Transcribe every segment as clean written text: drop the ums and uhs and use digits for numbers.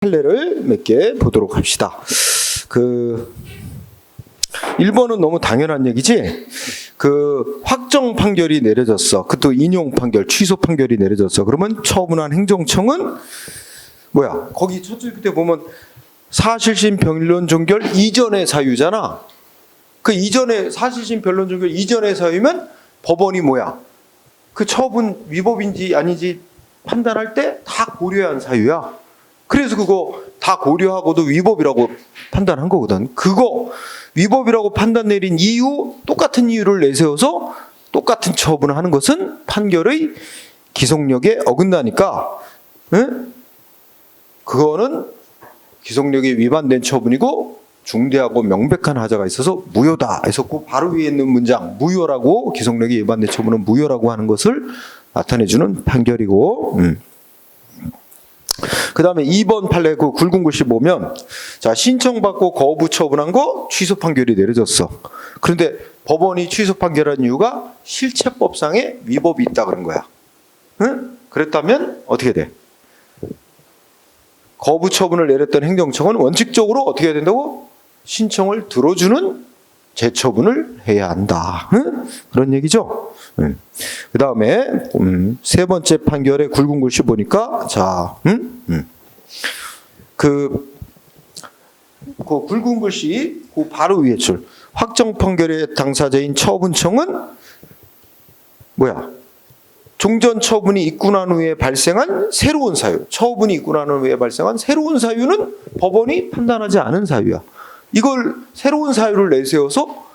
판례를 몇 개 보도록 합시다. 1번은 너무 당연한 얘기지. 확정 판결이 내려졌어. 그것도 인용 판결, 취소 판결이 내려졌어. 그러면 처분한 행정청은 뭐야? 거기 첫째 끝에 보면 사실심 변론 종결 이전의 사유잖아. 그 이전에 사실심 변론 종결 이전의 사유면 법원이 뭐야? 그 처분 위법인지 아닌지 판단할 때 다 고려한 사유야. 그래서 그거 다 고려하고도 위법이라고 판단한 거거든. 그거 위법이라고 판단 내린 이유, 똑같은 이유를 내세워서 똑같은 처분을 하는 것은 판결의 기속력에 어긋나니까, 응? 그거는 기속력에 위반된 처분이고 중대하고 명백한 하자가 있어서 무효다. 해서 그 바로 위에 있는 문장 무효라고, 기속력에 위반된 처분은 무효라고 하는 것을 나타내주는 판결이고, 그 다음에 2번 판례 그 굵은 글씨 보면, 자, 신청받고 거부 처분한 거 취소 판결이 내려졌어. 그런데 법원이 취소 판결한 이유가 실체법상의 위법이 있다 그런 거야. 응? 그랬다면 어떻게 돼? 거부 처분을 내렸던 행정청은 원칙적으로 어떻게 해야 된다고? 신청을 들어주는 재처분을 해야 한다. 응? 그런 얘기죠. 그 다음에 세 번째 판결의 굵은 글씨 보니까, 자, 그 굵은 글씨 그 바로 위에 줄, 확정 판결의 당사자인 처분청은 뭐야? 종전 처분이 있고 난 후에 발생한 새로운 사유, 처분이 있고 난 후에 발생한 새로운 사유는 법원이 판단하지 않은 사유야. 이걸 새로운 사유를 내세워서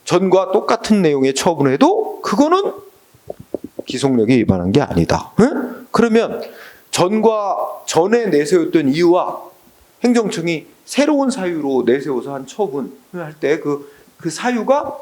전과 똑같은 내용의 처분을 해도 그거는 기속력에 위반한 게 아니다. 응? 그러면 전에 내세웠던 이유와 행정청이 새로운 사유로 내세워서 한 처분을 할 때 그 사유가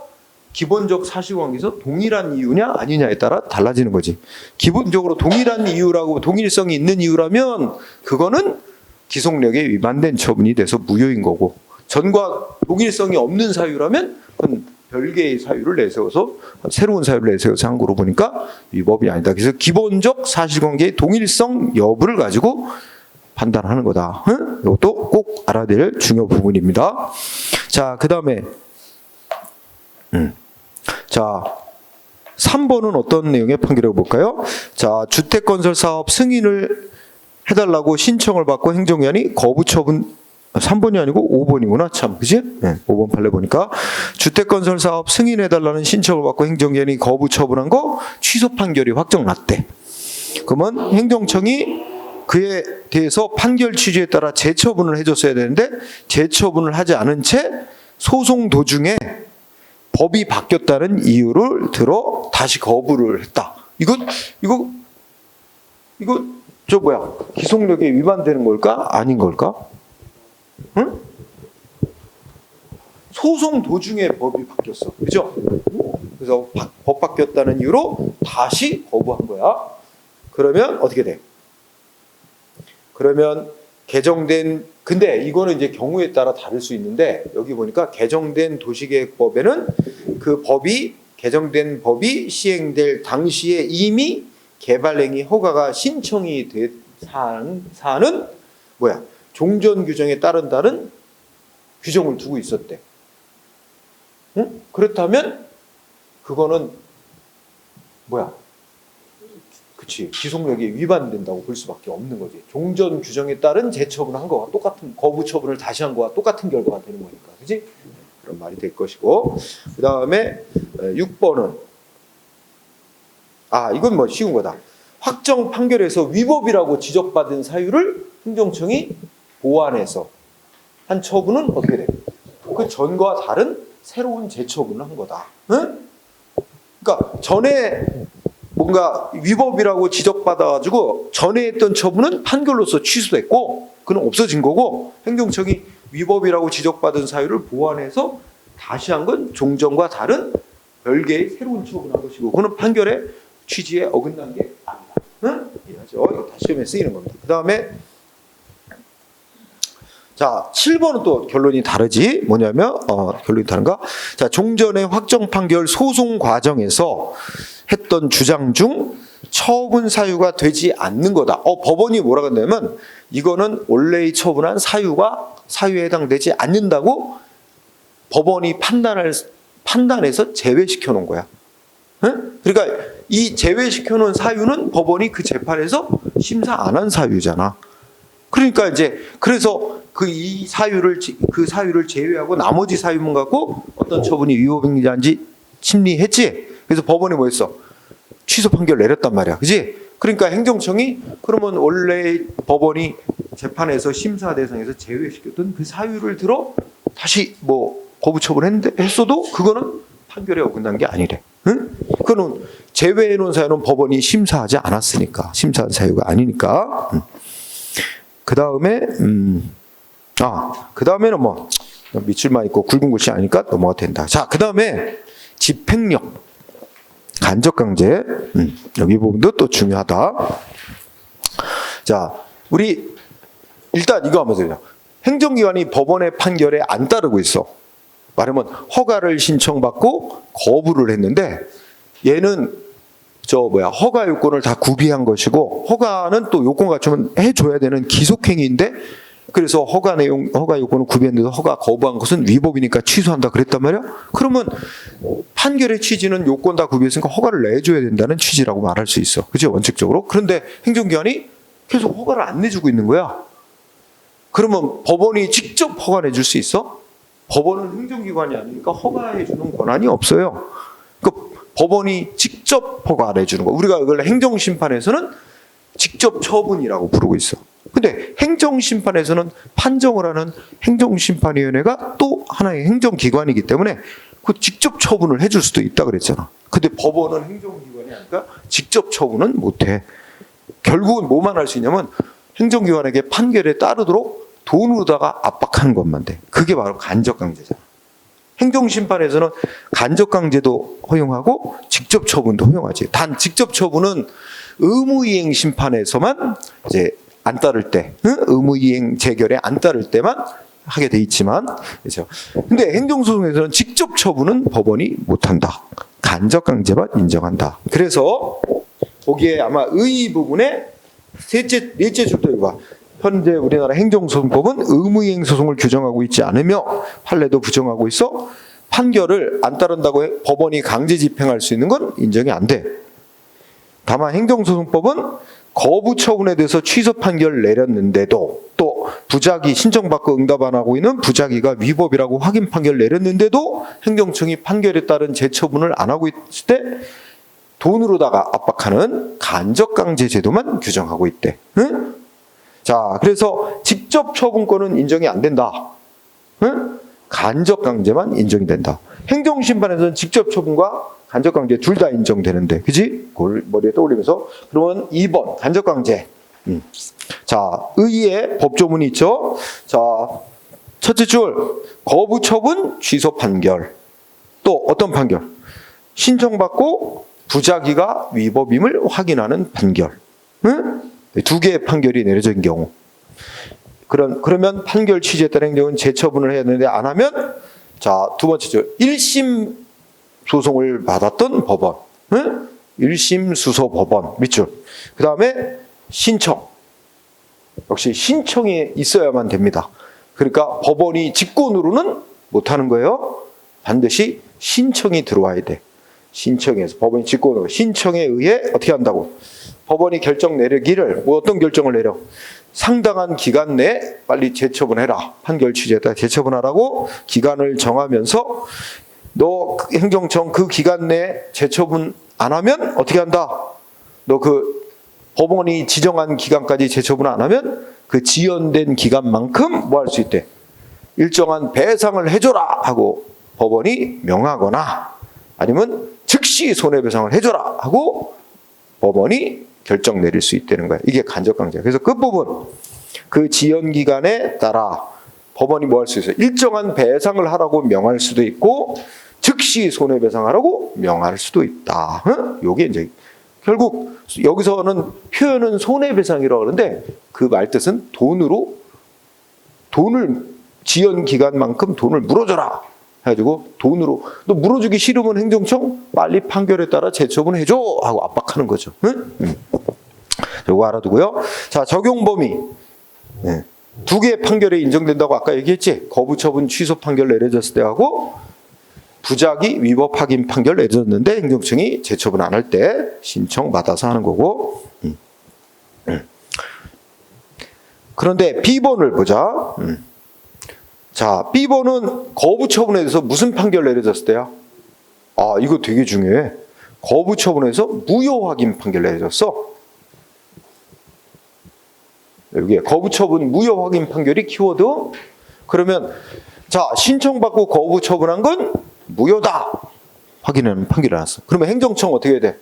기본적 사실관계에서 동일한 이유냐 아니냐에 따라 달라지는 거지. 기본적으로 동일한 이유라고, 동일성이 있는 이유라면 그거는 기속력에 위반된 처분이 돼서 무효인 거고, 전과 동일성이 없는 사유라면 그건 별개의 사유를 내세워서, 새로운 사유를 내세워서 한 거로 보니까 위법이 아니다. 그래서 기본적 사실관계의 동일성 여부를 가지고 판단하는 거다. 응? 이것도 꼭 알아야 될 중요 부분입니다. 자, 그 다음에 자, 3번은 어떤 내용의 판결이라고 볼까요? 자, 주택건설사업 승인을 해달라고 신청을 받고 행정위원이 거부 처분, 3번이 아니고 5번이구나. 참, 그지? 네, 5번 판례 보니까 주택건설사업 승인해달라는 신청을 받고 행정위원이 거부 처분한 거 취소 판결이 확정났대. 그러면 행정청이 그에 대해서 판결 취지에 따라 재처분을 해줬어야 되는데 재처분을 하지 않은 채 소송 도중에 법이 바뀌었다는 이유를 들어 다시 거부를 했다. 이거 저 뭐야? 기속력에 위반되는 걸까? 아닌 걸까? 응? 소송 도중에 법이 바뀌었어. 그죠? 그래서 법 바뀌었다는 이유로 다시 거부한 거야. 그러면 어떻게 돼? 그러면 근데 이거는 이제 경우에 따라 다를 수 있는데, 여기 보니까 개정된 도시계획법에는 개정된 법이 시행될 당시에 이미 개발행위 허가가 신청이 된 사안은 뭐야? 종전 규정에 따른다는 규정을 두고 있었대. 응? 그렇다면 그거는 뭐야? 그치, 기속력이 위반된다고 볼 수밖에 없는 거지. 종전 규정에 따른 재처분을 한 거와 똑같은, 거부 처분을 다시 한 거와 똑같은 결과가 되는 거니까, 그치? 그런 말이 될 것이고, 그 다음에 6번은 이건 뭐 쉬운 거다. 확정 판결에서 위법이라고 지적받은 사유를 행정청이 보완해서 한 처분은 어떻게 돼? 그 전과 다른 새로운 재처분을 한 거다. 응? 그러니까 전에 뭔가 위법이라고 지적받아가지고 전에 했던 처분은 판결로서 취소됐고 그는 없어진 거고, 행정청이 위법이라고 지적받은 사유를 보완해서 다시 한 건 종전과 다른 별개의 새로운 처분한 것이고, 그는 판결의 취지에 어긋난 게 아니다. 응? 이해하죠? 이거 다 시험에 쓰이는 겁니다. 그 다음에 자, 7번은 또 결론이 다르지. 뭐냐면 결론이 다른가? 자, 종전의 확정 판결 소송 과정에서 했던 주장 중 처분 사유가 되지 않는 거다. 법원이 뭐라고 했냐면 이거는 원래의 처분한 사유에 해당되지 않는다고 법원이 판단해서 제외시켜 놓은 거야. 응? 그러니까 이 제외시켜 놓은 사유는 법원이 그 재판에서 심사 안 한 사유잖아. 그러니까 이제 그래서 그 사유를 제외하고 나머지 사유만 갖고 어떤 처분이 위법인지 심리했지. 그래서 법원이 뭐 했어? 취소 판결 내렸단 말이야. 그지? 그러니까 행정청이 그러면 원래 법원이 재판에서 심사 대상에서 제외시켰던 그 사유를 들어 다시 뭐 거부 처분했는데 했어도 그거는 판결에 어긋난 게 아니래. 응? 그거는 제외해 놓은 사유는 법원이 심사하지 않았으니까 심사한 사유가 아니니까. 그 다음에는 뭐 밑줄만 있고 굵은 글씨 아니까 넘어가 된다. 자, 그 다음에 집행력, 간접강제. 여기 부분도 또 중요하다. 자, 우리 일단 이거 한번 보세요. 행정기관이 법원의 판결에 안 따르고 있어. 말하면 허가를 신청받고 거부를 했는데 얘는 허가 요건을 다 구비한 것이고 허가는 또 요건 갖추면 해줘야 되는 기속행위인데 그래서 허가 요건을 구비했는데 허가 거부한 것은 위법이니까 취소한다 그랬단 말이야. 그러면 판결의 취지는 요건 다 구비했으니까 허가를 내줘야 된다는 취지라고 말할 수 있어. 그죠? 원칙적으로. 그런데 행정기관이 계속 허가를 안 내주고 있는 거야. 그러면 법원이 직접 허가 내줄 수 있어? 법원은 행정기관이 아니니까 허가해주는 권한이 없어요. 그러니까 법원이 직접 허가 내주는 거. 우리가 이걸 행정심판에서는 직접 처분이라고 부르고 있어. 근데 행정심판에서는 판정을 하는 행정심판위원회가 또 하나의 행정기관이기 때문에 그 직접 처분을 해줄 수도 있다 그랬잖아. 근데 법원은 행정기관이 아니니까 직접 처분은 못해. 결국은 뭐만 할 수 있냐면 행정기관에게 판결에 따르도록 돈으로다가 압박하는 것만 돼. 그게 바로 간접강제잖아. 행정심판에서는 간접강제도 허용하고 직접 처분도 허용하지. 단 직접 처분은 의무이행 심판에서만 이제 안 따를 때, 의무이행 재결에 안 따를 때만 하게 돼 있지만, 그렇죠. 근데 행정소송에서는 직접 처분은 법원이 못한다. 간접강제만 인정한다. 그래서 거기에 아마 의 부분에 넷째 줄도 이거 봐. 현재 우리나라 행정소송법은 의무이행 소송을 규정하고 있지 않으며 판례도 부정하고 있어 판결을 안 따른다고 법원이 강제 집행할 수 있는 건 인정이 안 돼. 다만 행정소송법은 거부 처분에 대해서 취소 판결을 내렸는데도 또 부작위 신청받고 응답 안 하고 있는 부작위가 위법이라고 확인 판결을 내렸는데도 행정청이 판결에 따른 재처분을 안 하고 있을 때 돈으로다가 압박하는 간접강제 제도만 규정하고 있대. 응? 자, 그래서 직접 처분권은 인정이 안 된다. 응? 간접강제만 인정이 된다. 행정심판에서는 직접 처분과 간접강제 둘 다 인정되는데, 그지? 그걸 머리에 떠올리면서. 그러면 2번, 간접강제. 자, 의의 법조문이 있죠? 자, 첫째 줄, 거부 처분, 취소 판결. 또 어떤 판결? 신청받고 부작위가 위법임을 확인하는 판결. 응? 두 개의 판결이 내려진 경우. 그러면 판결 취지에 따른 행정은 재처분을 해야 되는데 안 하면, 자, 두 번째죠. 1심 소송을 받았던 법원. 응? 1심 수소 법원. 밑줄. 그 다음에 신청. 역시 신청이 있어야만 됩니다. 그러니까 법원이 직권으로는 못하는 거예요. 반드시 신청이 들어와야 돼. 신청해서 법원이 직권으로 신청에 의해 어떻게 한다고? 법원이 결정 내리기를 뭐 어떤 결정을 내려? 상당한 기간 내에 빨리 재처분해라. 판결 취지에 따라 재처분하라고 기간을 정하면서 너 행정청 그 기간 내에 재처분 안 하면 어떻게 한다? 너 그 법원이 지정한 기간까지 재처분 안 하면 그 지연된 기간만큼 뭐 할 수 있대? 일정한 배상을 해줘라 하고 법원이 명하거나 아니면 즉시 손해배상을 해줘라 하고 법원이 결정 내릴 수 있다는 거야. 이게 간접강제. 그래서 그 부분, 그 지연 기간에 따라 법원이 뭐 할 수 있어요? 일정한 배상을 하라고 명할 수도 있고 즉시 손해배상하라고 명할 수도 있다. 요게 이제 결국 여기서는 표현은 손해배상이라고 하는데 그 말뜻은 돈을 지연 기간만큼 돈을 물어줘라 해가지고 돈으로 너 물어주기 싫으면 행정청 빨리 판결에 따라 재처분해줘 하고 압박하는 거죠. 요거 알아두고요. 자, 적용 범위. 네. 두 개의 판결에 인정된다고 아까 얘기했지. 거부처분 취소 판결 내려졌을 때하고 부작위 위법 확인 판결 내려졌는데 행정청이 재처분 안 할 때 신청 받아서 하는 거고. 그런데 B번을 보자. 자, B번은 거부처분에 대해서 무슨 판결 내려졌을 때야? 아, 이거 되게 중요해. 거부처분에서 무효 확인 판결 내려졌어. 여기에 거부처분 무효 확인 판결이 키워드. 그러면 자, 신청받고 거부처분한 건 무효다 확인하는 판결이 나왔어. 그러면 행정청 어떻게 해야 돼?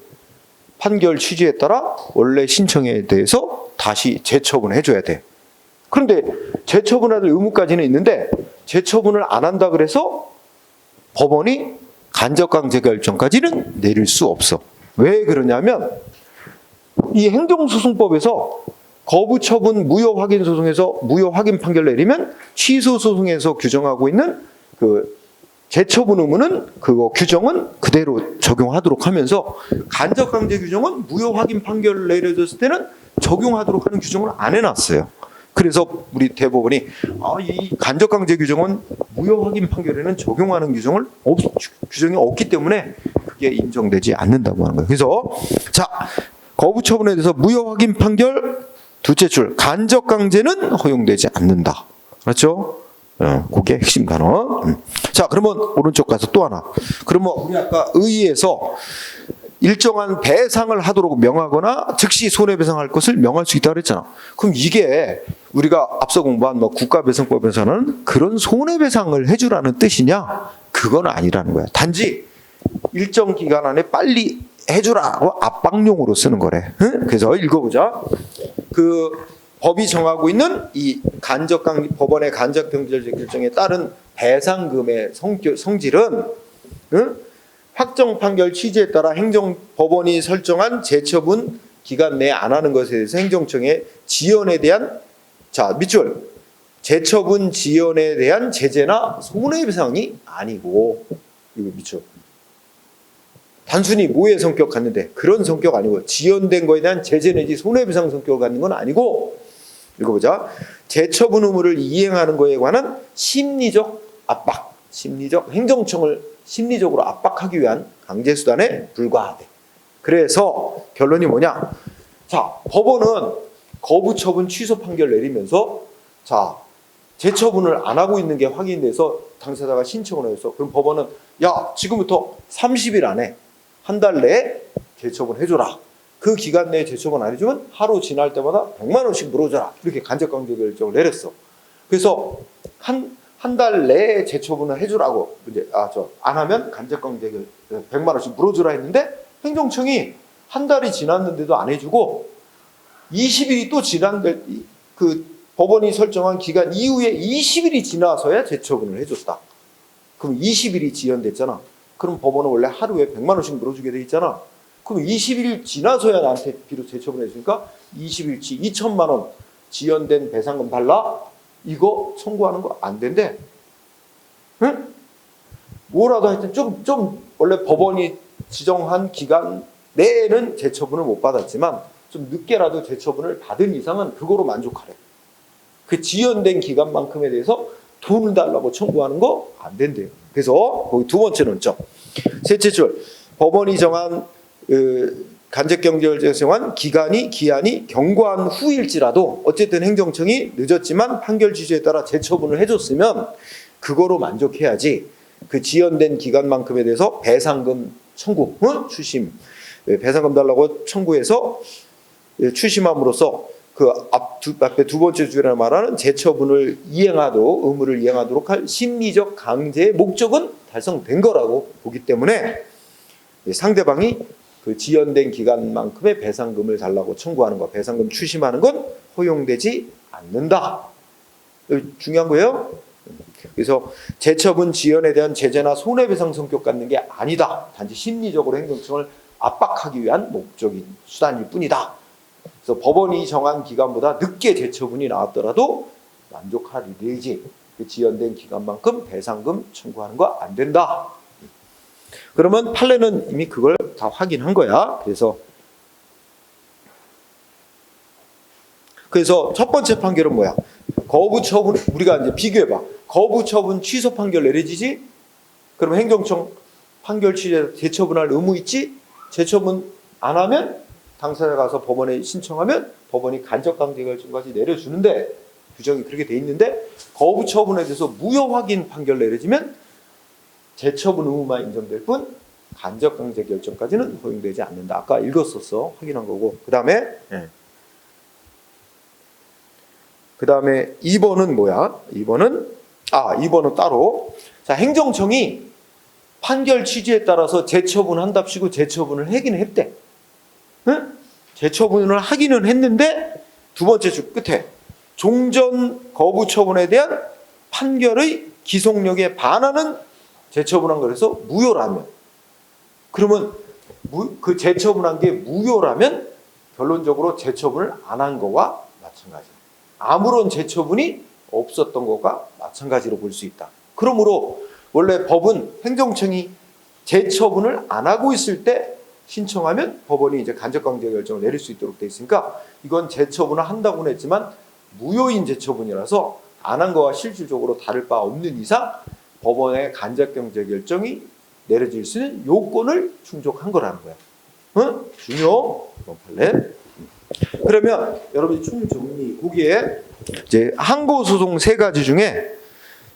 판결 취지에 따라 원래 신청에 대해서 다시 재처분해 줘야 돼. 그런데 재처분할 의무까지는 있는데 재처분을 안 한다 그래서 법원이 간접강제 결정까지는 내릴 수 없어. 왜 그러냐면 이 행정소송법에서 거부처분 무효 확인 소송에서 무효 확인 판결 내리면 취소 소송에서 규정하고 있는 그 재처분 의무는 그거 규정은 그대로 적용하도록 하면서 간접강제 규정은 무효 확인 판결 내려졌을 때는 적용하도록 하는 규정을 안 해놨어요. 그래서 우리 대법원이 이 간접강제 규정은 무효 확인 판결에는 적용하는 규정이 없기 때문에 그게 인정되지 않는다고 하는 거예요. 그래서 자, 거부처분에 대해서 무효 확인 판결 둘째 줄 간접강제는 허용되지 않는다. 그렇죠? 그게 핵심 단어. 자, 그러면 오른쪽 가서 또 하나. 그러면 우리 아까 의의에서 일정한 배상을 하도록 명하거나 즉시 손해배상할 것을 명할 수 있다고 그랬잖아. 그럼 이게 우리가 앞서 공부한 국가배상법에서는 그런 손해배상을 해주라는 뜻이냐? 그건 아니라는 거야. 단지 일정 기간 안에 빨리 해주라고 압박용으로 쓰는 거래. 그래서 읽어보자. 그 법이 정하고 있는 이 법원의 간접경제적 결정에 따른 배상금의 성질은 확정 판결 취지에 따라 행정법원이 설정한 재처분 기간 내에 안 하는 것에 대해서 행정청의 지연에 대한 밑줄 재처분 지연에 대한 제재나 손해배상이 아니고 이거 밑줄 단순히 모의 성격 갖는데 그런 성격 아니고 지연된 거에 대한 제재 내지 손해배상 성격을 갖는 건 아니고 읽어보자. 재처분 의무를 이행하는 것에 관한 심리적 압박, 행정청을 심리적으로 압박하기 위한 강제수단에 불과하대. 그래서 결론이 뭐냐? 자, 법원은 거부처분 취소 판결 내리면서 자, 재처분을 안 하고 있는 게 확인돼서 당사자가 신청을 해서 그럼 법원은 야, 지금부터 30일 안에 한 달 내에 재처분 해줘라. 그 기간 내에 재처분 안 해주면 하루 지날 때마다 100만 원씩 물어줘라. 이렇게 간접강제 결정을 내렸어. 그래서 한 달 내에 재처분을 해주라고 이제 안 하면 간접강제 100만 원씩 물어주라 했는데 행정청이 한 달이 지났는데도 안 해주고 20일이 또 지났는데 그 법원이 설정한 기간 이후에 20일이 지나서야 재처분을 해줬다. 그럼 20일이 지연됐잖아. 그럼 법원은 원래 하루에 100만 원씩 물어주게 돼 있잖아. 그럼 20일 지나서야 나한테 비로 재처분해 주니까 20일치 2천만 원 지연된 배상금 달라? 이거 청구하는 거 안 된대. 응? 뭐라도 하여튼 좀 원래 법원이 지정한 기간 내에는 재처분을 못 받았지만 좀 늦게라도 재처분을 받은 이상은 그거로 만족하래. 그 지연된 기간만큼에 대해서 돈을 달라고 청구하는 거 안 된대요. 그래서 거기 두 번째 논점. 셋째 줄 법원이 정한 간접경제를 정한 기한이 경과한 후일지라도 어쨌든 행정청이 늦었지만 판결 취지에 따라 재처분을 해줬으면 그거로 만족해야지 그 지연된 기간만큼에 대해서 배상금 청구, 추심, 배상금 달라고 청구해서 추심함으로써 그 앞에 두 번째 줄에 말하는 재처분을 의무를 이행하도록 할 심리적 강제의 목적은 달성된 거라고 보기 때문에 상대방이 그 지연된 기간만큼의 배상금을 달라고 청구하는 것, 배상금 추심하는 건 허용되지 않는다. 중요한 거예요. 그래서 재처분 지연에 대한 제재나 손해배상 성격 갖는 게 아니다. 단지 심리적으로 행정청을 압박하기 위한 목적인 수단일 뿐이다. 그래서 법원이 정한 기간보다 늦게 재처분이 나왔더라도 만족하리지 그 지연된 기간만큼 배상금 청구하는 거 안 된다. 그러면 판례는 이미 그걸 다 확인한 거야. 그래서 그래서 첫 번째 판결은 뭐야? 거부 처분, 우리가 이제 비교해봐. 거부 처분 취소 판결 내려지지? 그럼 행정청 판결 취소해서 재처분할 의무 있지? 재처분 안 하면 당사자 가서 법원에 신청하면 법원이 간접 강제 결정까지 내려주는데, 규정이 그렇게 돼 있는데, 거부 처분에 대해서 무효 확인 판결 내려지면 재처분 의무만 인정될 뿐 간접 강제 결정까지는 허용되지 않는다. 아까 읽었었어. 확인한 거고. 그다음에 2번은 뭐야? 2번은 따로. 자, 행정청이 판결 취지에 따라서 재처분한답시고 재처분을 하긴 했대. 응? 재처분을 하기는 했는데 두 번째 줄 끝에 종전 거부 처분에 대한 판결의 기속력에 반하는 재처분한 거라서 무효라면, 그러면 그 재처분한 게 무효라면 결론적으로 재처분을 안 한 거와 마찬가지야. 아무런 재처분이 없었던 것과 마찬가지로 볼 수 있다. 그러므로 원래 법은 행정청이 재처분을 안 하고 있을 때 신청하면 법원이 이제 간접강제 결정을 내릴 수 있도록 돼 있으니까, 이건 재처분을 한다고는 했지만 무효인 재처분이라서 안 한 거와 실질적으로 다를 바 없는 이상 법원의 간접강제 결정이 내려질 수 있는 요건을 충족한 거라는 거야. 응? 중요 판례. 그러면 여러분이 총정리, 거기에 이제 항고소송 3가지 중에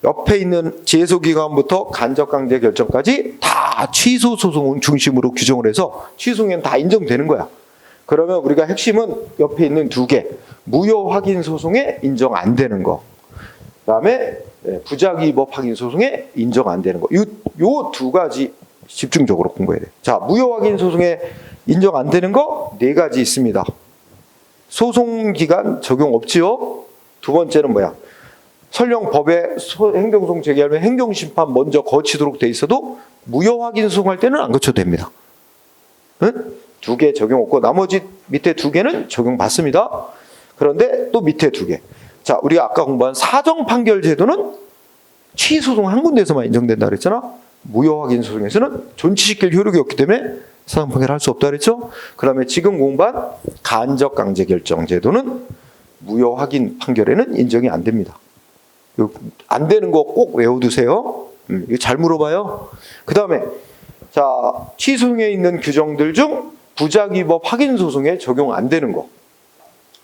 옆에 있는 제소기관부터 간접강제 결정까지 다 취소소송을 중심으로 규정을 해서 취소는 다 인정되는 거야. 그러면 우리가 핵심은 옆에 있는 2개, 무효 확인 소송에 인정 안 되는 거, 그다음에 부작위법 확인 소송에 인정 안 되는 거, 요 2가지 집중적으로 공부해야 돼. 자, 무효 확인 소송에 인정 안 되는 거 4가지 있습니다. 소송기간 적용 없지요. 두 번째는 뭐야? 설령 법에 행정소송 제기하면 행정심판 먼저 거치도록 돼 있어도 무효 확인 소송할 때는 안 거쳐도 됩니다. 응? 2개 적용 없고 나머지 밑에 2개는 적용 받습니다. 그런데 또 밑에 2개. 자, 우리가 아까 공부한 사정 판결 제도는 취소송 한 군데에서만 인정된다 그랬잖아. 무효 확인 소송에서는 존치시킬 효력이 없기 때문에 사정 판결을 할 수 없다 그랬죠. 그다음에 지금 공부한 간접 강제 결정 제도는 무효 확인 판결에는 인정이 안 됩니다. 안 되는 거 꼭 외워두세요. 이거 잘 물어봐요. 그 다음에 자, 취소송에 있는 규정들 중 부작위법 확인 소송에 적용 안 되는 거.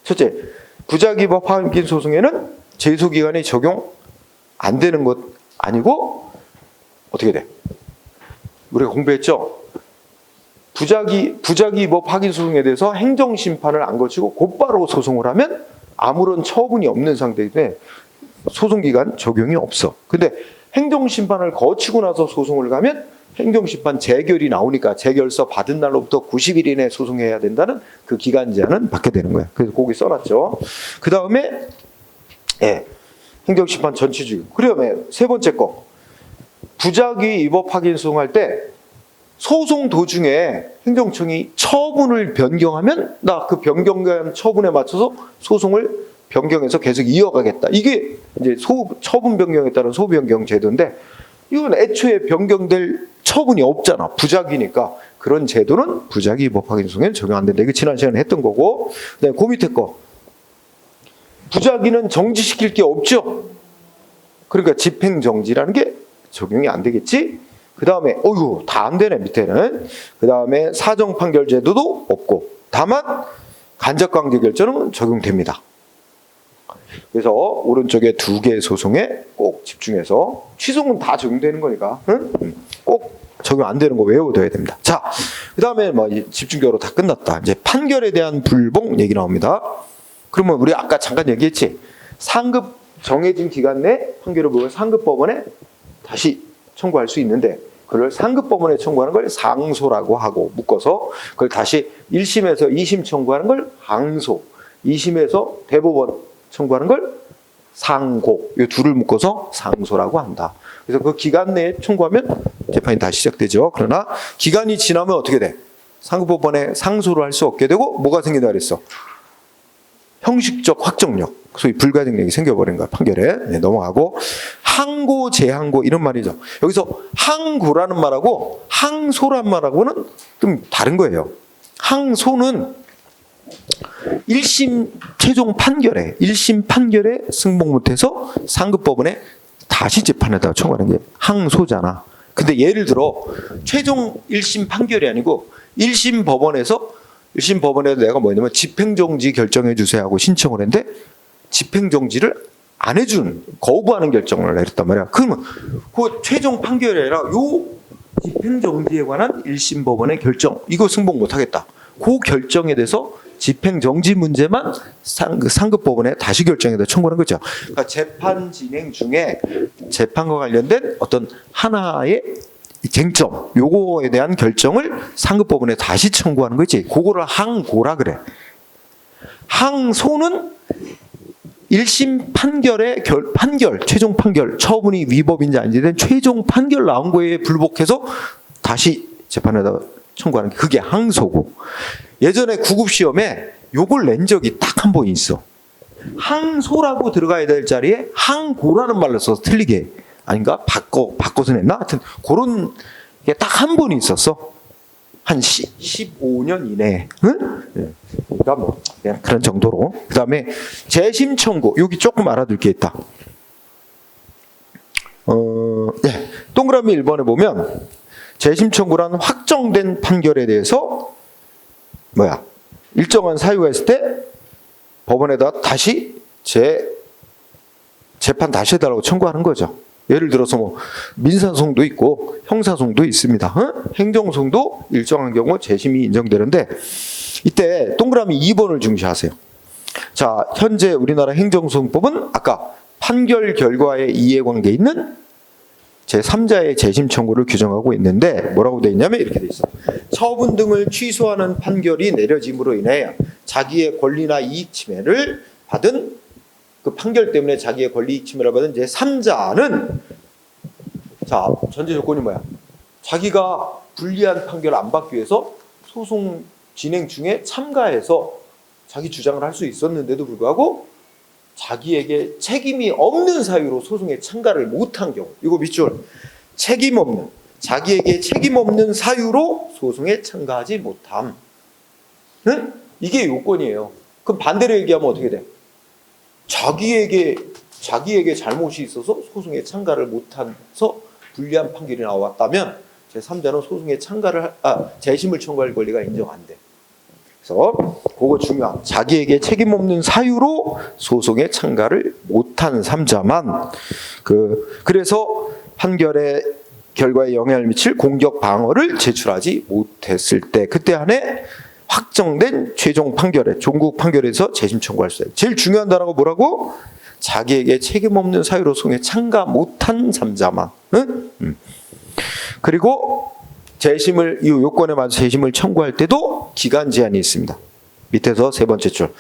첫째, 부작위법 확인 소송에는 제소기간이 적용 안 되는 것 아니고 어떻게 돼? 우리가 공부했죠? 부작위법 확인 소송에 대해서 행정심판을 안 거치고 곧바로 소송을 하면 아무런 처분이 없는 상태인데 소송기간 적용이 없어. 근데 행정심판을 거치고 나서 소송을 가면 행정심판 재결이 나오니까 재결서 받은 날로부터 90일 이내에 소송해야 된다는 그 기간 제한은 받게 되는 거야. 그래서 거기 써놨죠. 그 다음에 행정심판 전치주의. 그러면 세 번째 거, 부작위법 확인 소송할 때 소송 도중에 행정청이 처분을 변경하면 나 그 변경한 처분에 맞춰서 소송을 변경해서 계속 이어가겠다. 이게 이제 처분 변경에 따른 소변경 제도인데, 이건 애초에 변경될 처분이 없잖아. 부작위니까. 그런 제도는 부작위법 확인 소송에는 적용 안 된다. 이거 지난 시간에 했던 거고. 그다음에 그 밑에 거, 부작위는 정지시킬 게 없죠. 그러니까 집행정지라는 게 적용이 안 되겠지. 그 다음에 다 안 되네 밑에는. 그 다음에 사정판결 제도도 없고, 다만 간접강제 결정은 적용됩니다. 그래서 오른쪽에 2개 소송에 꼭 집중해서, 취소는 다 적용되는 거니까 꼭 적용 안 되는 거 외워둬야 됩니다. 자, 그 다음에 뭐 집중적으로 다 끝났다. 이제 판결에 대한 불복 얘기 나옵니다. 그러면 우리 아까 잠깐 얘기했지. 상급 정해진 기간 내 판결을 보면 상급법원에 다시 청구할 수 있는데, 그걸 상급법원에 청구하는 걸 상소라고 하고 묶어서, 그걸 다시 1심에서 2심 청구하는 걸 항소, 2심에서 대법원 청구하는 걸 상고, 이 둘을 묶어서 상소라고 한다. 그래서 그 기간 내에 청구하면 재판이 다시 시작되죠. 그러나 기간이 지나면 어떻게 돼? 상급법원에 상소를 할 수 없게 되고 뭐가 생긴다 그랬어? 형식적 확정력, 소위 불가증력이 생겨버린 거야, 판결에. 네, 넘어가고, 항고, 재항고 이런 말이죠. 여기서 항고라는 말하고 항소란 말하고는 좀 다른 거예요. 항소는 1심 최종 판결에 1심 판결에 승복 못해서 상급법원에 다시 재판에다가 청구하는 게 항소잖아. 근데 예를 들어 최종 1심 판결이 아니고 1심 법원에서 내가 뭐냐면 집행정지 결정해 주세요 하고 신청을 했는데 집행정지를 안 해준 거부하는 결정을 내렸단 말이야. 그러면 그 최종 판결이 아니라 요 집행정지에 관한 1심 법원의 결정 이거 승복 못하겠다. 그 결정에 대해서 집행정지 문제만 상급법원에 다시 결정해서 청구하는 거죠. 그러니까 재판 진행 중에 재판과 관련된 어떤 하나의 쟁점 요거에 대한 결정을 상급법원에 다시 청구하는 거지. 그거를 항고라 그래. 항소는 1심 판결의 최종 판결 처분이 위법인지 아닌지 된 최종 판결 나온 거에 불복해서 다시 재판에다 청구하는 게 그게 항소고. 예전에 구급 시험에 요걸 낸 적이 딱 한 번 있어. 항소라고 들어가야 될 자리에 항고라는 말로 써서 틀리게 아닌가? 바꿔서 냈나? 하여튼 그런 게 딱 한 번 있었어. 한 15년 이내에. 응? 네. 그러니까 뭐 그냥 그런 정도로. 그다음에 재심 청구. 여기 조금 알아둘 게 있다. 네. 동그라미 1번에 보면 재심 청구란 확정된 판결에 대해서 일정한 사유가 있을 때 법원에다 다시 재판 다시 해달라고 청구하는 거죠. 예를 들어서 뭐 민사소송도 있고 형사소송도 있습니다. 행정소송도 일정한 경우 재심이 인정되는데 이때 동그라미 2번을 중시하세요. 자, 현재 우리나라 행정소송법은 아까 판결 결과에 이해관계 있는 제3자의 재심 청구를 규정하고 있는데 뭐라고 되어 있냐면 이렇게 되어 있어. 처분 등을 취소하는 판결이 내려짐으로 인해 자기의 권리나 이익 침해를 받은 그 판결 때문에 자기의 권리 이익 침해를 받은 제3자는 자, 전제 조건이 뭐야? 자기가 불리한 판결을 안 받기 위해서 소송 진행 중에 참가해서 자기 주장을 할 수 있었는데도 불구하고 자기에게 책임이 없는 사유로 소송에 참가를 못한 경우 이거 밑줄 책임 없는 자기에게 책임 없는 사유로 소송에 참가하지 못함. 응? 이게 요건이에요. 그럼 반대로 얘기하면 어떻게 돼? 자기에게 잘못이 있어서 소송에 참가를 못해서 불리한 판결이 나왔다면 제3자는 소송에 재심을 청구할 권리가 인정 안 돼. 그래서 그거 중요한 자기에게 책임 없는 사유로 소송에 참가를 못한 3자만 그래서 판결의 결과에 영향을 미칠 공격 방어를 제출하지 못했을 때 그때 한해 확정된 최종 판결에 종국 판결에서 재심 청구할 수 있어요. 제일 중요한 단어가 뭐라고? 자기에게 책임 없는 사유로 소송에 참가 못한 3자만. 응? 그리고 재심을 이 요건에 맞춰 재심을 청구할 때도 기간 제한이 있습니다. 밑에서 세 번째 줄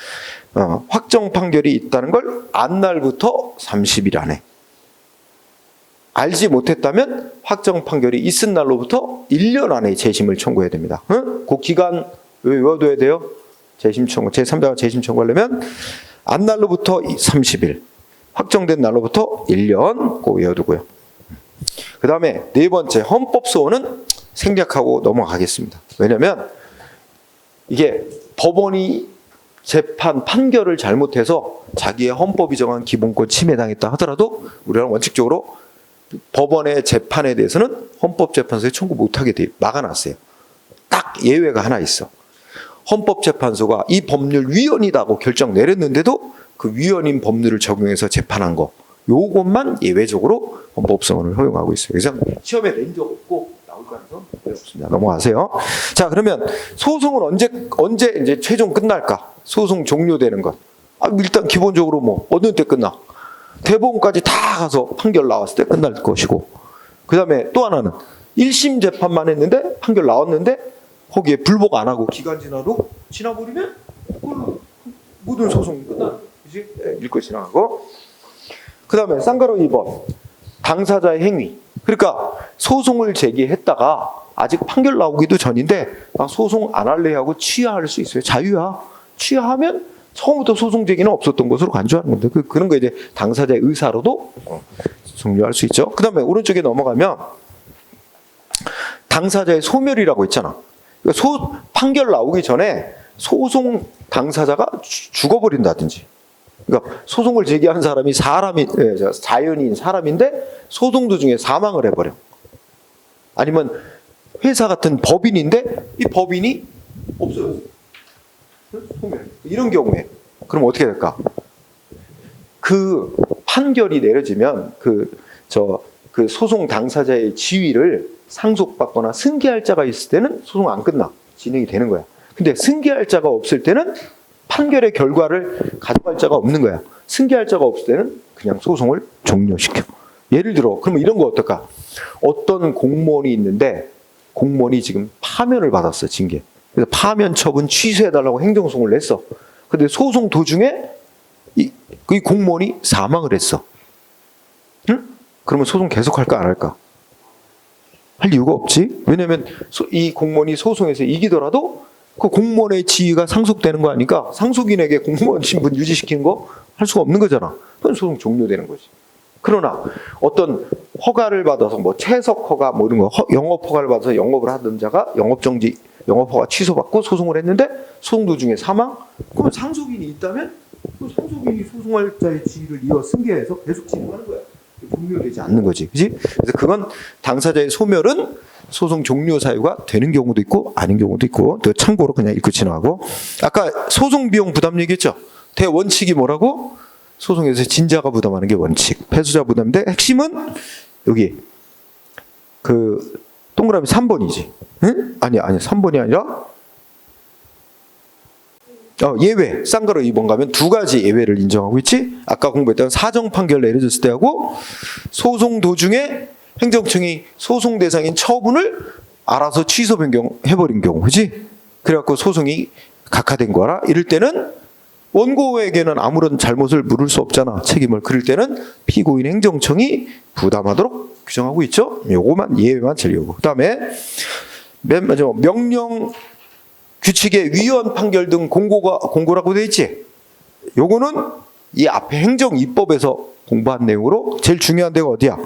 확정 판결이 있다는 걸 안 날부터 30일 안에 알지 못했다면 확정 판결이 있은 날로부터 1년 안에 재심을 청구해야 됩니다. 그 기간 외워둬야 돼요. 재심 청구 제3자가 재심 청구하려면 안 날로부터 30일 확정된 날로부터 1년 꼭 외워두고요. 그 다음에 네 번째 헌법소원은 생략하고 넘어가겠습니다. 왜냐하면 이게 법원이 재판 판결을 잘못해서 자기의 헌법이 정한 기본권 침해당했다 하더라도 우리는 원칙적으로 법원의 재판에 대해서는 헌법재판소에 청구 못하게 막아놨어요. 딱 예외가 하나 있어. 헌법재판소가 이 법률 위헌이다고 결정 내렸는데도 그 위헌인 법률을 적용해서 재판한 거 요것만 예외적으로 헌법소원을 허용하고 있어요. 그래서 시험에 낸 적 없고 나올 가능성 거의 없습니다. 넘어가세요. 자, 그러면 소송은 언제 이제 최종 끝날까? 소송 종료되는 것. 일단 기본적으로 뭐 어느 때 끝나? 대법원까지 다 가서 판결 나왔을 때 끝날 것이고, 그 다음에 또 하나는 1심 재판만 했는데 판결 나왔는데 거기에 불복 안 하고 기간 지나버리면 그걸로 모든 소송이 끝나는 거예요. 그치? 네, 읽고 지나가고. 그 다음에 쌍가루 2번 당사자의 행위. 그러니까 소송을 제기했다가 아직 판결 나오기도 전인데 소송 안 할래 하고 취하할 수 있어요. 자유야. 취하하면 처음부터 소송 제기는 없었던 것으로 간주하는 건데 그런 거 이제 당사자의 의사로도 종료할 수 있죠. 그 다음에 오른쪽에 넘어가면 당사자의 소멸이라고 있잖아. 그러니까 판결 나오기 전에 소송 당사자가 죽어버린다든지, 그러니까 소송을 제기한 사람이 자연인 사람인데 소송 도중에 사망을 해버려. 아니면 회사 같은 법인인데 이 법인이 없어요. 이런 경우에 그럼 어떻게 될까? 그 판결이 내려지면 그 소송 당사자의 지위를 상속받거나 승계할 자가 있을 때는 소송 안 끝나. 진행이 되는 거야. 근데 승계할 자가 없을 때는 판결의 결과를 가져갈 자가 없는 거야. 승계할 자가 없을 때는 그냥 소송을 종료시켜. 예를 들어, 그러면 이런 거 어떨까? 어떤 공무원이 있는데 공무원이 지금 파면을 받았어, 징계. 그래서 파면 처분 취소해달라고 행정소송을 냈어. 근데 소송 도중에 이 공무원이 사망을 했어. 응? 그러면 소송 계속할까 안 할까? 할 이유가 없지. 왜냐면 이 공무원이 소송에서 이기더라도 그 공무원의 지위가 상속되는 거 아니까 상속인에게 공무원 신분 유지시키는 거 할 수가 없는 거잖아. 그럼 소송 종료되는 거지. 그러나 어떤 허가를 받아서 뭐 채석 허가 뭐 이런 거 영업 허가를 받아서 영업을 하던 자가 영업 허가 취소받고 소송을 했는데 소송 도중에 사망? 그럼 상속인이 있다면 그 상속인이 소송할 자의 지위를 이어 승계해서 계속 진행하는 거야. 종료되지 않는 거지. 그지? 그래서 그건 당사자의 소멸은 소송 종료 사유가 되는 경우도 있고 아닌 경우도 있고, 또 참고로 그냥 읽고 지나가고. 아까 소송 비용 부담 얘기했죠. 대원칙이 뭐라고? 소송에서 진자가 부담하는 게 원칙, 패소자 부담인데 핵심은 여기 그 동그라미 3번이지. 응? 아니 3번이 아니라 예외. 쌍가로 2번 가면 두 가지 예외를 인정하고 있지. 아까 공부했던 사정 판결 내려졌을 때하고 소송 도중에 행정청이 소송 대상인 처분을 알아서 취소 변경해버린 경우, 그렇지? 그래갖고 소송이 각하된 거라. 이럴 때는 원고에게는 아무런 잘못을 물을 수 없잖아, 책임을. 그럴 때는 피고인 행정청이 부담하도록 규정하고 있죠. 요거만 예외만 제외하고. 그다음에 맨 마지막 명령 규칙의 위헌 판결 등 공고라고 되어 있지. 요거는 이 앞에 행정입법에서 공부한 내용으로 제일 중요한 데가 어디야?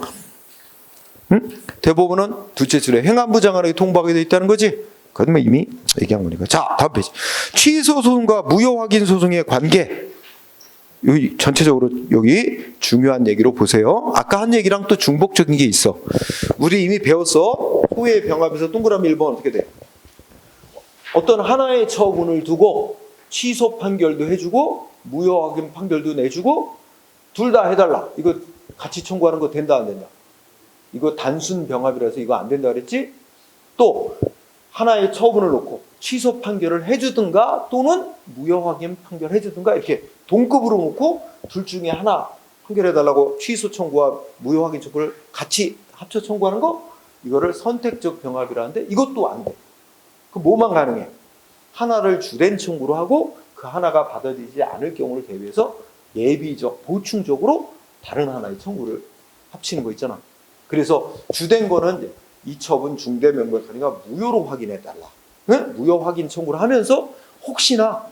응? 대법원은 둘째 줄에 행안부 장관에게 통보하게 되어 있다는 거지. 그건 이미 얘기한 거니까. 자, 다음 페이지. 취소 소송과 무효 확인 소송의 관계. 여기 전체적으로 여기 중요한 얘기로 보세요. 아까 한 얘기랑 또 중복적인 게 있어. 우리 이미 배웠어. 소외 병합에서 동그라미 1번 어떻게 돼? 어떤 하나의 처분을 두고 취소 판결도 해주고 무효 확인 판결도 내주고 둘 다 해달라. 이거 같이 청구하는 거 된다 안 된다? 이거 단순 병합이라서 이거 안 된다 그랬지? 또 하나의 처분을 놓고 취소 판결을 해주든가 또는 무효 확인 판결 해주든가 이렇게 동급으로 놓고 둘 중에 하나 판결해달라고 취소 청구와 무효 확인 청구를 같이 합쳐 청구하는 거, 이거를 선택적 병합이라는데 이것도 안 돼. 그 뭐만 가능해? 하나를 주된 청구로 하고 그 하나가 받아들이지 않을 경우를 대비해서 예비적, 보충적으로 다른 하나의 청구를 합치는 거 있잖아. 그래서 주된 거는 이 처분 중대 명백하니까 무효로 확인해달라. 응? 무효 확인 청구를 하면서 혹시나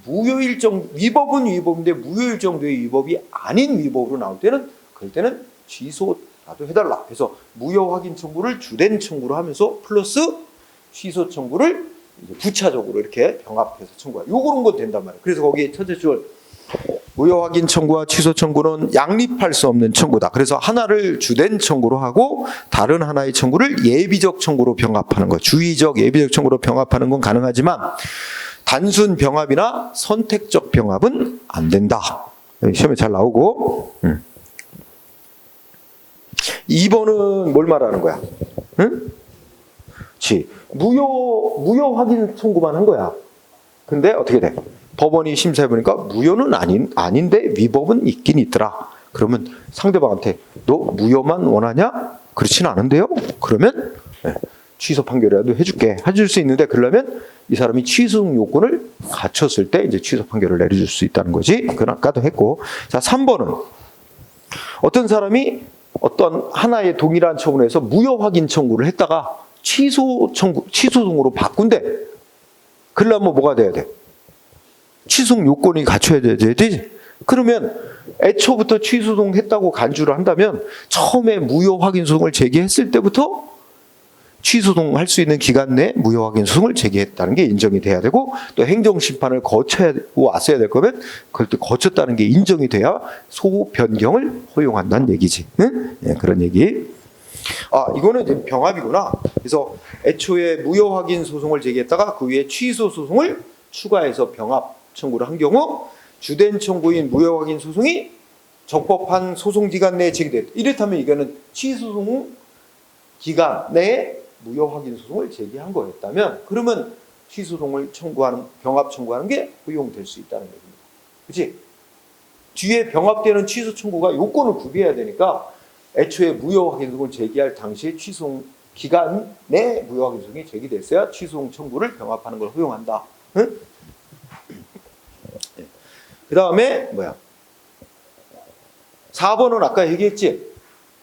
무효일 정도, 위법은 위법인데 무효일 정도의 위법이 아닌 위법으로 나올 때는 그럴 때는 취소라도 해달라. 그래서 무효 확인 청구를 주된 청구로 하면서 플러스 취소 청구를 이제 부차적으로 이렇게 병합해서 청구하. 요런 건 된단 말이에요. 그래서 거기 첫째 줄 무효 확인 청구와 취소 청구는 양립할 수 없는 청구다. 그래서 하나를 주된 청구로 하고 다른 하나의 청구를 예비적 청구로 병합하는 것. 주의적 예비적 청구로 병합하는 건 가능하지만 단순 병합이나 선택적 병합은 안 된다. 시험에 잘 나오고. 2번은 뭘 말하는 거야? 응? 무효 확인 청구만 한 거야. 근데 어떻게 돼? 법원이 심사해보니까 무효는 아닌데 위법은 있긴 있더라. 그러면 상대방한테 너 무효만 원하냐? 그렇진 않은데요? 그러면 취소 판결이라도 해줄 수 있는데, 그러려면 이 사람이 취소 요건을 갖췄을 때 이제 취소 판결을 내려줄 수 있다는 거지. 그건 아까도 했고. 자, 3번은 어떤 사람이 어떤 하나의 동일한 처분에서 무효 확인 청구를 했다가 취소송으로 바꾼대. 그러려면 뭐가 돼야 돼? 취소 요건이 갖춰야 되지. 그러면 애초부터 취소송 했다고 간주를 한다면 처음에 무효 확인 소송을 제기했을 때부터 취소송할 수 있는 기간 내에 무효확인 소송을 제기했다는 게 인정이 돼야 되고, 또 행정심판을 거쳐야 왔어야 될 거면 그걸 또 거쳤다는 게 인정이 돼야 소변경을 허용한다는 얘기지. 응? 예, 그런 얘기. 이거는 이제 병합이구나. 그래서 애초에 무효확인 소송을 제기했다가 그 위에 취소 소송을 추가해서 병합 청구를 한 경우 주된 청구인 무효확인 소송이 적법한 소송 기간 내에 제기됐다. 이렇다면 이거는 취소송 기간 내에 무효확인 소송을 제기한 거였다면, 그러면 취소송을 청구하는, 병합 청구하는 게 허용될 수 있다는 얘기입니다. 그렇지? 뒤에 병합되는 취소 청구가 요건을 구비해야 되니까 애초에 무효확인 소송을 제기할 당시에 취소송 기간 내 무효확인 소송이 제기됐어야 취소송 청구를 병합하는 걸 허용한다. 응? 그 다음에 뭐야? 4번은 아까 얘기했지?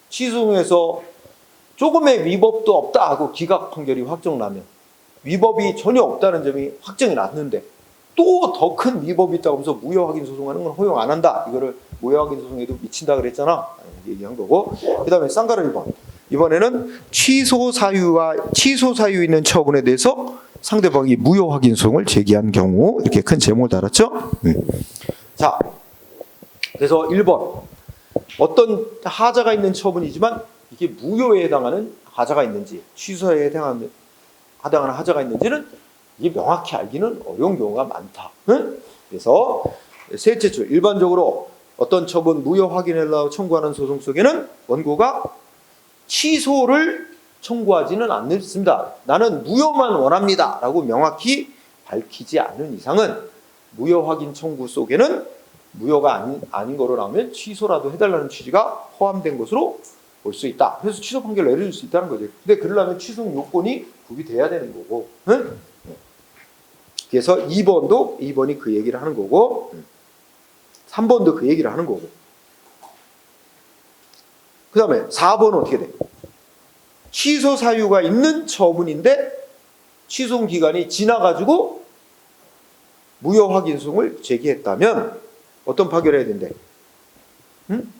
취소송에서 조금의 위법도 없다 하고 기각 판결이 확정나면, 위법이 전혀 없다는 점이 확정이 났는데 또 더 큰 위법이 있다고 하면서 무효확인 소송하는 건 허용 안 한다. 이거를 무효확인 소송에도 미친다 그랬잖아. 얘기한 거고. 그 다음에 쌍가루 1번. 이번에는 취소 사유 있는 처분에 대해서 상대방이 무효확인 소송을 제기한 경우, 이렇게 큰 제목을 달았죠. 자, 그래서 1번. 어떤 하자가 있는 처분이지만 이게 무효에 해당하는 하자가 있는지, 취소에 해당하는 하자가 있는지는 이게 명확히 알기는 어려운 경우가 많다. 응? 그래서 셋째 줄, 일반적으로 어떤 처분 무효 확인해달라고 청구하는 소송 속에는 원고가 취소를 청구하지는 않습니다. 나는 무효만 원합니다 라고 명확히 밝히지 않은 이상은 무효 확인 청구 속에는 무효가 아닌 거로 나오면 취소라도 해달라는 취지가 포함된 것으로 볼 수 있다. 그래서 취소 판결을 내려줄 수 있다는 거죠. 근데 그러려면 취소 요건이 구비돼야 되는 거고. 응? 그래서 2번이 그 얘기를 하는 거고, 3번도 그 얘기를 하는 거고. 그 다음에 4번은 어떻게 돼? 취소 사유가 있는 처분인데 취소 기간이 지나가지고 무효 확인 소송을 제기했다면 어떤 판결을 해야 된대? 응?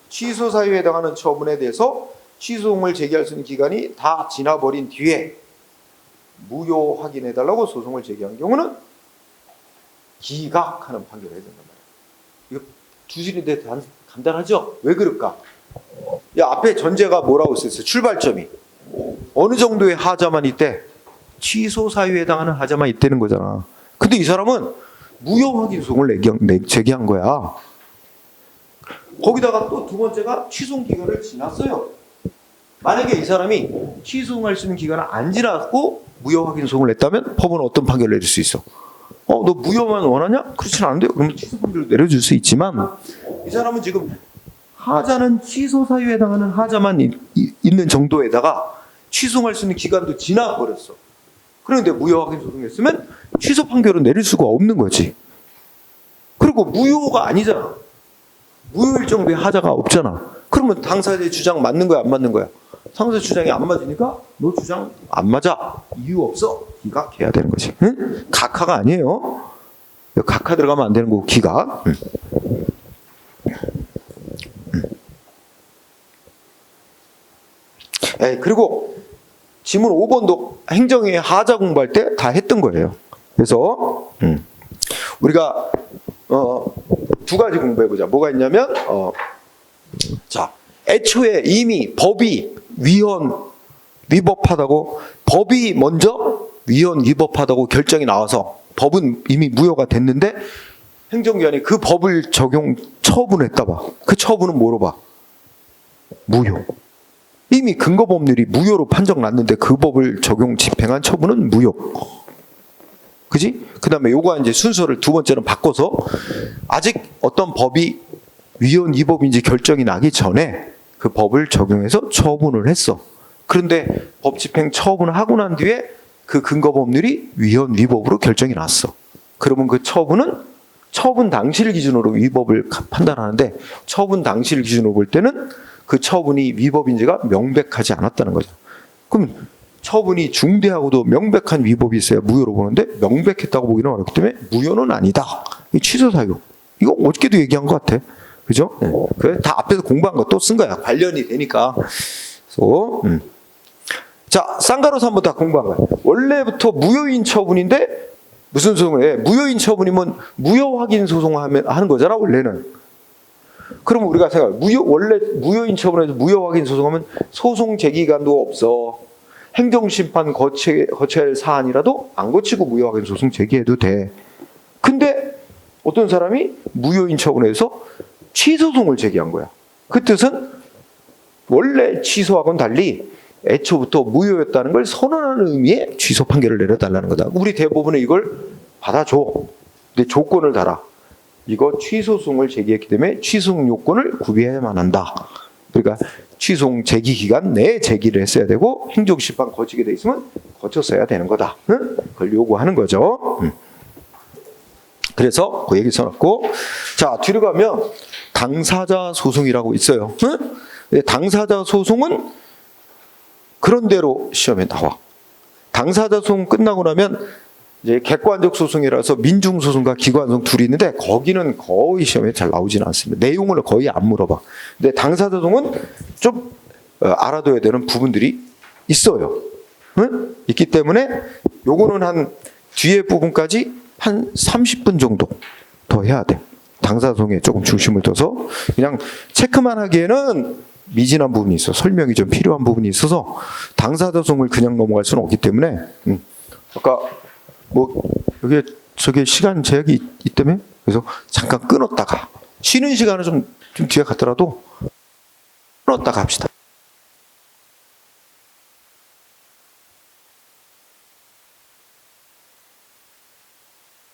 취소 사유에 해당하는 처분에 대해서 취소송을 제기할 수 있는 기간이 다 지나버린 뒤에 무효 확인해달라고 소송을 제기한 경우는 기각하는 판결을 해야 된단 말이에요. 이거 두 줄인데 간단하죠? 왜 그럴까? 앞에 전제가 뭐라고 썼어요? 출발점이 어느 정도의 하자만 있대? 취소 사유에 해당하는 하자만 있다는 거잖아. 근데 이 사람은 무효 확인 소송을 제기한 거야. 거기다가 또 두 번째가 취소 기간을 지났어요. 만약에 이 사람이 취소할 수 있는 기간을 안 지났고 무효 확인 소송을 냈다면 법은 어떤 판결을 내릴 수 있어? 너 무효만 원하냐? 그렇지는 않은데요. 그러면 취소 판결을 내려줄 수 있지만, 이 사람은 지금 하자는 취소 사유에 해당하는 하자만 있는 정도에다가 취소할 수 있는 기간도 지나버렸어. 그런데 무효 확인 소송했으면 취소 판결은 내릴 수가 없는 거지. 그리고 무효가 아니잖아. 무효일 정도의 하자가 없잖아. 그러면 당사자의 주장 맞는 거야, 안 맞는 거야? 상사 주장이 안 맞으니까 너 주장 안 맞아. 이유 없어. 기각해야 되는 거지. 응? 각하가 아니에요. 각하 들어가면 안 되는 거고 기각. 그리고 지문 5번도 행정의 하자 공부할 때 다 했던 거예요. 그래서 우리가 두 가지 공부해보자. 뭐가 있냐면 자, 애초에 이미 법이 위법하다고, 법이 먼저 위법하다고 결정이 나와서 법은 이미 무효가 됐는데 행정기관이 그 법을 처분했다 봐. 그 처분은 뭐로 봐? 무효. 이미 근거법률이 무효로 판정났는데 그 법을 집행한 처분은 무효. 그지? 그 다음에 요거 이제 순서를 두 번째는 바꿔서 아직 어떤 법이 위법인지 결정이 나기 전에 그 법을 적용해서 처분을 했어. 그런데 법 집행 처분을 하고 난 뒤에 그 근거법률이 위법으로 결정이 났어. 그러면 그 처분은 처분 당시를 기준으로 위법을 판단하는데, 처분 당시를 기준으로 볼 때는 그 처분이 위법인지가 명백하지 않았다는 거죠. 그럼 처분이 중대하고도 명백한 위법이 있어야 무효로 보는데 명백했다고 보기는 어렵기 때문에 무효는 아니다. 취소 사유. 이거 어저께도 얘기한 것 같아. 그죠? 네. 그래 다 앞에서 공부한 거 또 쓴 거야. 관련이 되니까. 그래서, 자, 쌍가로사 한번 다 공부한 거야. 원래부터 무효인 처분인데 무슨 소송을 해? 무효인 처분이면 무효 확인 소송하면 하는 거잖아, 원래는. 그럼 우리가 생각해. 원래 무효인 처분에서 무효 확인 소송하면 소송 제기간도 없어. 행정심판 거쳐야 할 사안이라도 안 거치고 무효 확인 소송 제기해도 돼. 근데 어떤 사람이 무효인 처분에서 취소송을 제기한 거야. 그 뜻은 원래 취소하고는 달리 애초부터 무효였다는 걸 선언하는 의미의 취소 판결을 내려달라는 거다. 우리 대법원은 이걸 받아줘. 근데 조건을 달아. 이거 취소송을 제기했기 때문에 취소송 요건을 구비해야만 한다. 그러니까 취소송 제기 기간 내에 제기를 했어야 되고 행정심판 거치게 돼 있으면 거쳤어야 되는 거다. 응? 그걸 요구하는 거죠. 그래서 그 얘기 써놨고, 자 뒤로 가면 당사자 소송이라고 있어요. 응? 당사자 소송은 그런 대로 시험에 나와. 당사자 소송 끝나고 나면 이제 객관적 소송이라서 민중 소송과 기관 소송 둘이 있는데 거기는 거의 시험에 잘 나오지는 않습니다. 내용을 거의 안 물어봐. 근데 당사자 소송은 좀 알아둬야 되는 부분들이 있어요. 응? 있기 때문에 요거는 한 뒤에 부분까지 한 30분 정도 더 해야 돼. 당사자 소송에 조금 중심을 둬서 그냥 체크만 하기에는 미진한 부분이 있어. 설명이 좀 필요한 부분이 있어서 당사자 소송을 그냥 넘어갈 수는 없기 때문에 아까 뭐 여기 저기 시간 제약이 있다며 그래서 잠깐 끊었다가 쉬는 시간은 좀 뒤에 갔더라도 끊었다가 합시다.